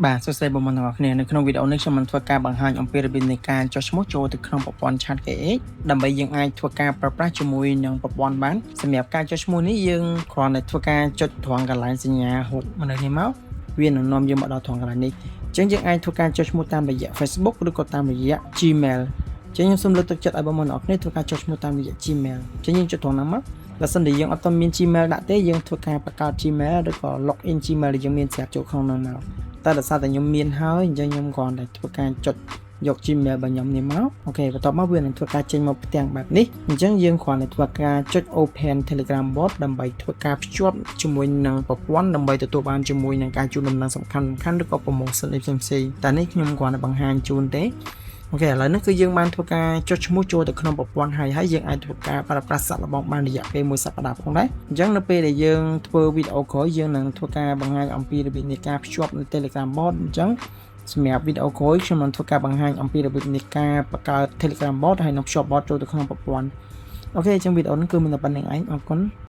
បាទសួស្តីបងប្អូនទាំងអស់គ្នានៅក្នុងវីដេអូនេះខ្ញុំនឹងធ្វើការបង្ហាញអំពីរបៀបនៃការចុះឈ្មោះចូលទៅក្នុងប្រព័ន្ធ Chat.kx ដើម្បីយើងអាចធ្វើការប្រើប្រាស់ជាមួយនឹងប្រព័ន្ធបានសម្រាប់ការចុះឈ្មោះនេះយើងគ្រាន់តែធ្វើការចុចត្រង់កន្លែងសញ្ញាហូបនៅនេះមកវានឹងនាំយើងមកដល់ត្រង់កន្លែងនេះអញ្ចឹងយើងអាចធ្វើការចុះឈ្មោះតាមរយៈ Facebook ឬក៏តាមរយៈ Gmail អញ្ចឹងខ្ញុំសូមលើកទឹកចិត្តឲ្យបងប្អូនទាំងអស់គ្នាធ្វើការចុះឈ្មោះតាមរយៈ Gmail អញ្ចឹងយើងចុចត្រង់ហ្នឹងមកបើសិនជាយើងអត់ទាន់មាន Gmail ដាក់ទេយើងធ្វើការបង្កើត Gmail ឬក៏ login Gmail ដែលយើងមានស្រាប់ចូលក្នុងនោះមកតែដោយសារតែខ្ញុំមានហើយអញ្ចឹងខ្ញុំគ្រាន់តែធ្វើការចុចយក Gmail របស់ខ្ញុំនេះមកអូខេបន្ទាប់មកវានឹងធ្វើការចេញមកផ្ទាំងបែបនេះអញ្ចឹងយើងគ្រាន់តែធ្វើការចុច Open Telegram Bot ដើម្បីធ្វើការភ្ជាប់ជាមួយនឹងប្រព័ន្ធដើម្បីទទួលបានជាមួយនឹងការជូនដំណឹងសំខាន់ឬក៏ promotion ផ្សេងៗតែនេះខ្ញុំគ្រាន់តែបង្ហាញជូនទេអូខេឥឡូវនេះគឺយើងបានធ្វើការចុចឈ្មោះចូលទៅក្នុងប្រព័ន្ធហើយយើងអាចធ្វើការប្រើប្រាស់សាកល្បងបានរយៈពេល1សប្តាហ៍ផងដែរអញ្ចឹងនៅពេលដែលយើងធ្វើវីដេអូក្រោយយើងនឹងធ្វើការបង្ហាញអំពីរបៀបនៃការភ្ជាប់នៅ Telegram Bot អញ្ចឹងសម្រាប់វីដេអូក្រោយខ្ញុំនឹងធ្វើការបង្ហាញអំពីរបៀបនៃការបង្កើត Telegram Bot ហើយនឹងភ្ជាប់ Bot ចូលទៅក្នុងប្រព័ន្ធអូខេអញ្ចឹងវីដេអូនេះគឺមានតែប៉ុណ្្នឹងឯងអរគុណ